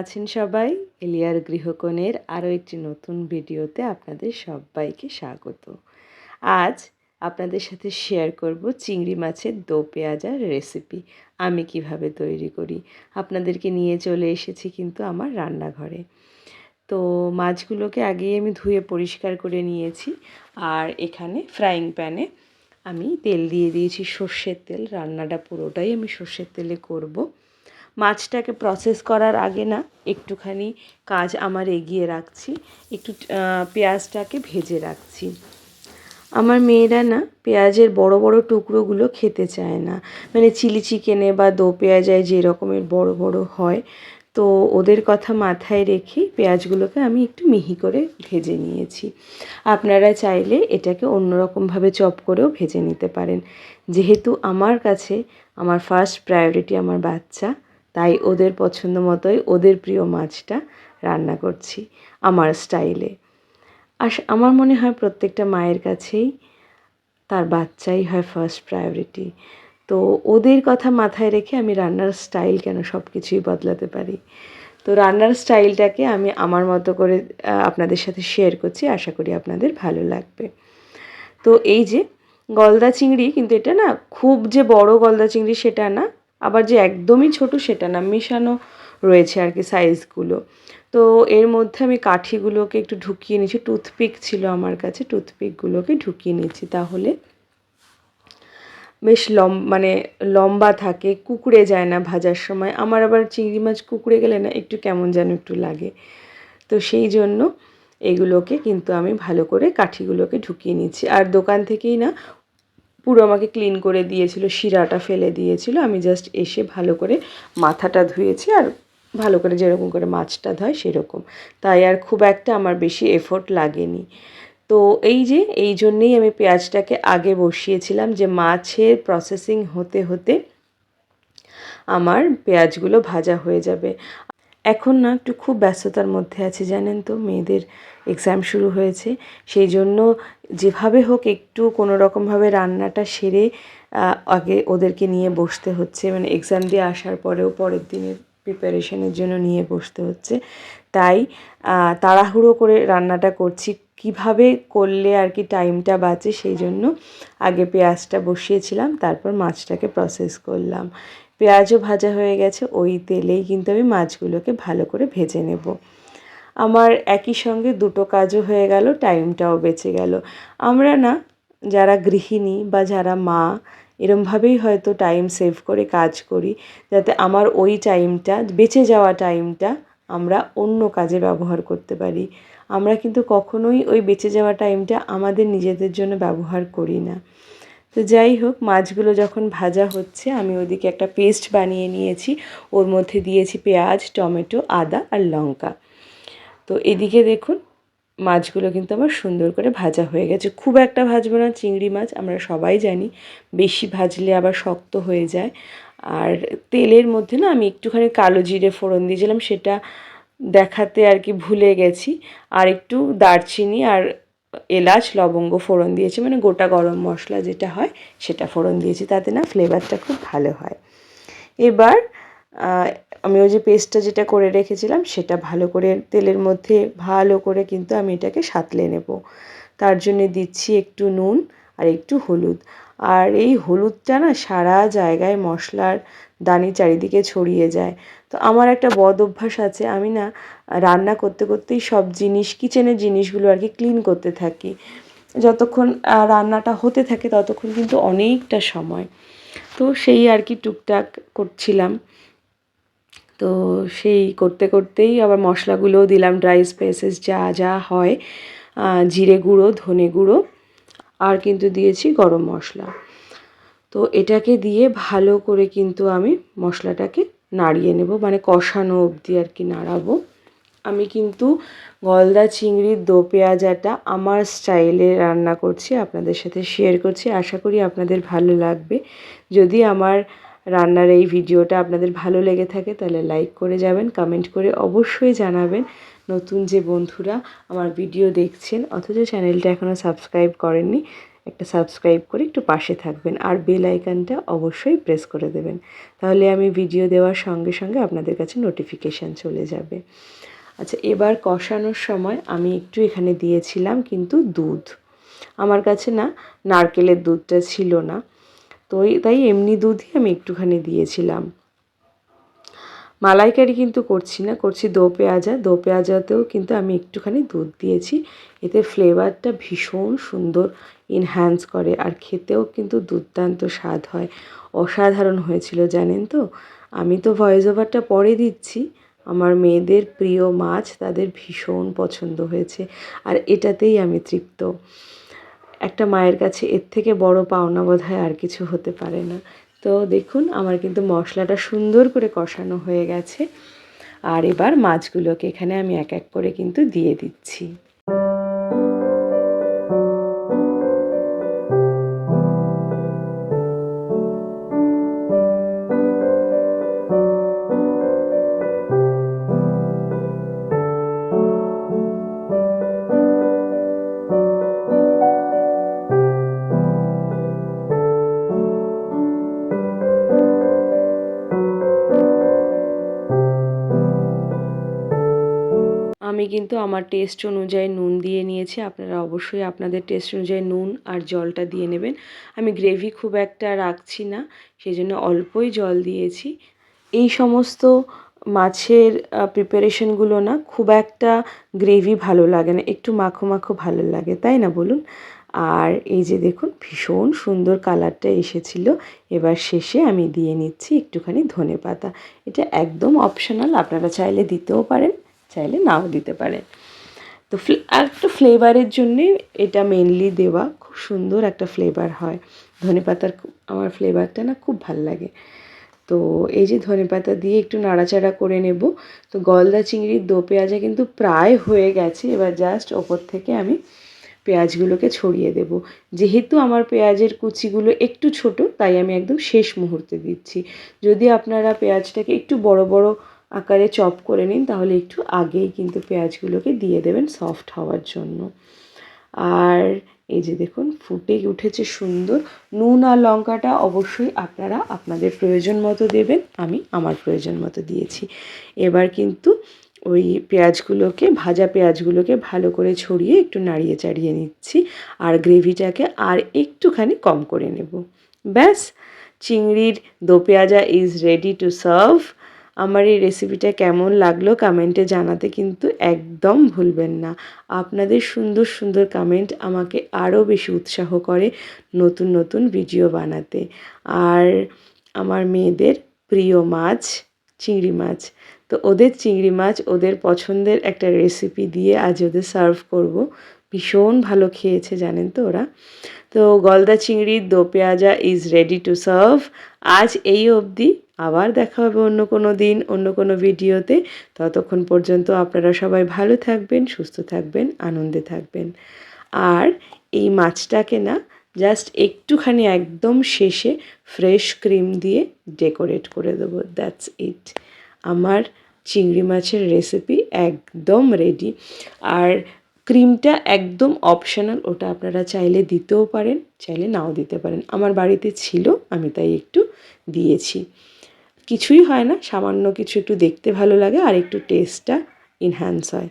আছেন সবাই? এলিয়ার গৃহকোণের আরও একটি নতুন ভিডিওতে আপনাদের সবাইকে স্বাগত। আজ আপনাদের সাথে শেয়ার করব চিংড়ি মাছের দো পেঁয়াজার রেসিপি। আমি কিভাবে তৈরি করি। আপনাদেরকে নিয়ে চলে এসেছি কিন্তু আমার রান্নাঘরে। তো মাছগুলোকে আগেই আমি ধুয়ে পরিষ্কার করে নিয়েছি। আর এখানে ফ্রাইং প্যানে আমি তেল দিয়ে দিয়েছি, সর্ষের তেল। রান্নাটা পুরোটাই আমি সর্ষের তেলে করব। মাছটাকে প্রসেস করার আগে না একটুখানি কাজ আমার এগিয়ে রাখছি, একটু পেঁয়াজটাকে ভেজে রাখছি। আমার মেয়েরা না পেঁয়াজের বড় বড় টুকরোগুলো খেতে চায় না, মানে চিলি চিকেনে বা দো পেঁয়াজায় যে রকমের বড় বড় হয়। তো ওদের কথা মাথায় রেখে পেঁয়াজগুলোকে আমি একটু মিহি করে ভেজে নিয়েছি। আপনারা চাইলে এটাকে অন্যরকমভাবে চপ করেও ভেজে নিতে পারেন। যেহেতু আমার কাছে আমার ফার্স্ট প্রায়োরিটি আমার বাচ্চা, তাই ওদের পছন্দ মতোই ওদের প্রিয় মাছটা রান্না করছি আমার স্টাইলে। আমার মনে হয় প্রত্যেকটা মায়ের কাছেই তার বাচ্চাই হয় ফার্স্ট প্রায়োরিটি। তো ওদের কথা মাথায় রেখে আমি রান্নার স্টাইল কেন সব কিছুই বদলাতে পারি। তো রান্নার স্টাইলটাকে আমি আমার মতো করে আপনাদের সাথে শেয়ার করছি, আশা করি আপনাদের ভালো লাগবে। তো এই যে গলদা চিংড়ি, কিন্তু এটা না খুব যে বড় গলদা চিংড়ি সেটা না, আবার যে একদমই ছোট সেটা না, মেশানো রয়েছে আর কি সাইজগুলো। তো এর মধ্যে আমি কাঠিগুলোকে একটু ঢুকিয়ে নিয়েছি, টুথপিক ছিল আমার কাছে, টুথপিকগুলোকে ঢুকিয়ে নিয়েছি, তাহলে বেশ মানে লম্বা থাকে, কুঁকড়ে যায় না ভাজার সময়। আমার আবার চিংড়ি মাছ কুঁকড়ে গেলে না একটু কেমন যেন একটু লাগে। তো সেই জন্য এগুলোকে কিন্তু আমি ভালো করে কাঠিগুলোকে ঢুকিয়ে নিচ্ছি। আর দোকান থেকেই না পুরো আমাকে ক্লিন করে দিয়েছিল, শিরাটা ফেলে দিয়েছিল। আমি জাস্ট এসে ভালো করে মাথাটা ধুয়েছি, আর ভালো করে যেরকম করে মাছটা ধয় সেরকম। তাই আর খুব একটা আমার বেশি এফোর্ট লাগেনি। তো এই জন্যেই আমি পেঁয়াজটাকে আগে বসিয়েছিলাম, যে মাছের প্রসেসিং হতে হতে আমার পেঁয়াজগুলো ভাজা হয়ে যাবে। এখন না একটু খুব ব্যস্ততার মধ্যে আছি, জানেন তো, মেয়েদের এক্সাম শুরু হয়েছে। সেই জন্য যেভাবে হোক একটু কোনো রকমভাবে রান্নাটা সেরে আগে ওদেরকে নিয়ে বসতে হচ্ছে, মানে এক্সাম দিয়ে আসার পরেও পরের দিনের প্রিপারেশনের জন্য নিয়ে বসতে হচ্ছে। তাই তাড়াহুড়ো করে রান্নাটা করছি, কিভাবে করলে আর কি টাইমটা বাঁচে, সেই জন্য আগে পেঁয়াজটা বসিয়েছিলাম, তারপর মাছটাকে প্রসেস করলাম। পেঁয়াজও ভাজা হয়ে গেছে, ওই তেলেই কিন্তু আমি মাছগুলোকে ভালো করে ভেজে নেব। আমার একই সঙ্গে দুটো কাজও হয়ে গেল, টাইমটাও বেঁচে গেল। আমরা না যারা গৃহিণী বা যারা মা, এরমভাবেই হয়তো টাইম সেভ করে কাজ করি, যাতে আমার ওই টাইমটা, বেঁচে যাওয়া টাইমটা আমরা অন্য কাজে ব্যবহার করতে পারি। আমরা কিন্তু কখনোই ওই বেঁচে যাওয়া টাইমটা আমাদের নিজেদের জন্য ব্যবহার করি না। তো যাই হোক, মাছগুলো যখন ভাজা হচ্ছে, আমি ওদিকে একটা পেস্ট বানিয়ে নিয়েছি। ওর মধ্যে দিয়েছি পেঁয়াজ, টমেটো, আদা আর লঙ্কা। তো এদিকে দেখুন, মাছগুলো কিন্তু আমার সুন্দর করে ভাজা হয়ে গেছে। খুব একটা ভাজবো না, চিংড়ি মাছ আমরা সবাই জানি বেশি ভাজলে আবার শক্ত হয়ে যায়। আর তেলের মধ্যে না আমি একটুখানি কালো জিরে ফোড়ন দিয়েছিলাম, সেটা দেখাতে আর কি ভুলে গেছি। আর একটু দারচিনি আর এলাচ, লবঙ্গ ফোড়ন দিয়েছি, মানে গোটা গরম মশলা যেটা হয় সেটা ফোড়ন দিয়েছি, তাতে না ফ্লেভারটা খুব ভালো হয়। এবার আমি ওই যে পেস্টটা যেটা করে রেখেছিলাম সেটা ভালো করে তেলের মধ্যে ভালো করে কিন্তু আমি এটাকে সাঁতলে নেব। তার জন্য দিচ্ছি একটু নুন আর একটু হলুদ। আর এই হলুদটা না সারা জায়গায় মশলার দানি চারিদিকে ছড়িয়ে যায়। তো আমার একটা বদ অভ্যাস আছে, আমি না রান্না করতে করতেই সব জিনিস, কিচেনের জিনিসগুলো আর কি ক্লিন করতে থাকি। যতক্ষণ রান্নাটা হতে থাকে ততক্ষণ কিন্তু অনেকটা সময়। তো সেই আর কি টুকটাক করছিলাম। তো সেই করতে করতেই আবার মশলাগুলোও দিলাম, ড্রাই স্পাইসেস যা যা হয়, জিরে গুঁড়ো, ধনে গুঁড়ো, আর কিন্তু দিয়েছি গরম মশলা। তো এটাকে দিয়ে ভালো করে কিন্তু আমি মশলাটাকে নাড়িয়ে নেব, মানে কষানো অবধি আর কি নাড়াবো। আমি কিন্তু গলদা চিংড়ির দো পেঁয়াজাটা আমার স্টাইলে রান্না করছি, আপনাদের সাথে শেয়ার করছি। আশা করি আপনাদের ভালো লাগবে। যদি আমার রান্নার এই ভিডিওটা আপনাদের ভালো লেগে থাকে তাহলে লাইক করে যাবেন, কমেন্ট করে অবশ্যই জানাবেন। নতুন যে বন্ধুরা আমার ভিডিও দেখছেন অথচ চ্যানেলটা এখনও সাবস্ক্রাইব করেননি, একটা সাবস্ক্রাইব করে একটু পাশে থাকবেন, আর বেল আইকনটা অবশ্যই প্রেস করে দেবেন, তাহলে আমি ভিডিও দেওয়ার সঙ্গে সঙ্গে আপনাদের কাছে নোটিফিকেশান চলে যাবে। আচ্ছা, এবার কষানোর সময় আমি একটু এখানে দিয়েছিলাম কিন্তু দুধ। আমার কাছে না নারকেলের দুধটা ছিল না, তো তাই এমনি দুধই আমি একটুখানি দিয়েছিলাম। মালাইকারি কিন্তু করছি না, করছি দো পেঁয়াজা। দো পেঁয়াজাতেও কিন্তু আমি একটুখানি দুধ দিয়েছি, এতে ফ্লেভারটা ভীষণ সুন্দর এনহ্যান্স করে, আর খেতেও কিন্তু দুর্দান্ত স্বাদ হয়। অসাধারণ হয়েছিল জানেন তো। আমি তো ভয়েস ওভারটা পরে দিচ্ছি, আমার মেয়েদের প্রিয় মাছ তাদের ভীষণ পছন্দ হয়েছে, আর এটাতেই আমি তৃপ্ত। একটা মায়ের কাছে এর থেকে বড় পাওনা বোধহয় আর কিছু হতে পারে না। তো দেখুন আমার কিন্তু মশলাটা সুন্দর করে কষানো হয়ে গেছে, আর এবার মাছগুলোকে এখানে আমি এক এক করে কিন্তু দিয়ে দিচ্ছি। আমি কিন্তু আমার টেস্ট অনুযায়ী নুন দিয়ে নিয়েছি, আপনারা অবশ্যই আপনাদের টেস্ট অনুযায়ী নুন আর জলটা দিয়ে নেবেন। আমি গ্রেভি খুব একটা রাখছি না, সেই জন্য অল্পই জল দিয়েছি। এই সমস্ত মাছের প্রিপারেশনগুলো না খুব একটা গ্রেভি ভালো লাগে না, একটু মাখো মাখো ভালো লাগে, তাই না বলুন? আর এই যে দেখুন ভীষণ সুন্দর কালারটা এসেছিল। এবার শেষে আমি দিয়ে নিচ্ছি একটুখানি ধনেপাতা। এটা একদম অপশনাল, আপনারা চাইলে দিতেও পারেন, চাইলে নাও দিতে পারেন। তো একটা ফ্লেভারের জন্যে এটা মেনলি দেওয়া, খুব সুন্দর একটা ফ্লেভার হয় ধনেপাতার। আমার ফ্লেভারটা না খুব ভাল লাগে। তো এই যে ধনেপাতা দিয়ে একটু নাড়াচাড়া করে নেব। তো গলদা চিংড়ির দো পেঁয়াজা কিন্তু প্রায় হয়ে গেছে, এবার জাস্ট ওপর থেকে আমি পেঁয়াজগুলোকে ছড়িয়ে দেব। যেহেতু আমার পেঁয়াজের কুচিগুলো একটু ছোট, তাই আমি একদম শেষ মুহূর্তে দিচ্ছি। যদি আপনারা পেঁয়াজটাকে একটু বড় বড় আকারে চপ করে নিন, তাহলে একটু আগেই কিন্তু পেঁয়াজগুলোকে দিয়ে দেবেন সফট হওয়ার জন্য। আর এই যে দেখুন ফুটে উঠেছে সুন্দর। নুন আর লঙ্কাটা অবশ্যই আপনারা আপনাদের প্রয়োজন মতো দেবেন, আমি আমার প্রয়োজন মতো দিয়েছি। এবার কিন্তু ওই পেঁয়াজগুলোকে, ভাজা পেঁয়াজগুলোকে ভালো করে ছড়িয়ে একটু নাড়িয়ে চাড়িয়ে নিচ্ছি, আর গ্রেভিটাকে আর একটুখানি কম করে নেব। ব্যাস, চিংড়ির দো পেঁয়াজা ইজ রেডি টু সার্ভ। আমার এই রেসিপিটা কেমন লাগলো কমেন্টে জানাতে কিন্তু একদম ভুলবেন না। আপনাদের সুন্দর সুন্দর কমেন্ট আমাকে আরও বেশি উৎসাহ করে নতুন নতুন ভিডিও বানাতে। আর আমার মেয়েদের প্রিয় মাছ চিংড়ি মাছ, তো ওদের চিংড়ি মাছ ওদের পছন্দের একটা রেসিপি দিয়ে আজ ওদের সার্ভ করব। ভীষণ ভালো খেয়েছে জানেন তো ওরা। তো গলদা চিংড়ির দো পেঁয়াজা ইজ রেডি টু সার্ভ। আজ এই অবধি, আবার দেখা হবে অন্য কোনো দিন অন্য কোনো ভিডিওতে। ততক্ষণ পর্যন্ত আপনারা সবাই ভালো থাকবেন, সুস্থ থাকবেন, আনন্দে থাকবেন। আর এই মাছটাকে না জাস্ট একটুখানি একদম শেষে ফ্রেশ ক্রিম দিয়ে ডেকোরেট করে দেবো, দ্যাটস ইট। আমার চিংড়ি মাছের রেসিপি একদম রেডি। আর ক্রিমটা একদম অপশনাল, ওটা আপনারা চাইলে দিতেও পারেন, চাইলে নাও দিতে পারেন। আমার বাড়িতে ছিল, আমি তাই একটু দিয়েছি। কিছুই হয় না, সামান্য কিছু একটু দেখতে ভালো লাগে আর একটু টেস্টটা এনহ্যান্স হয়।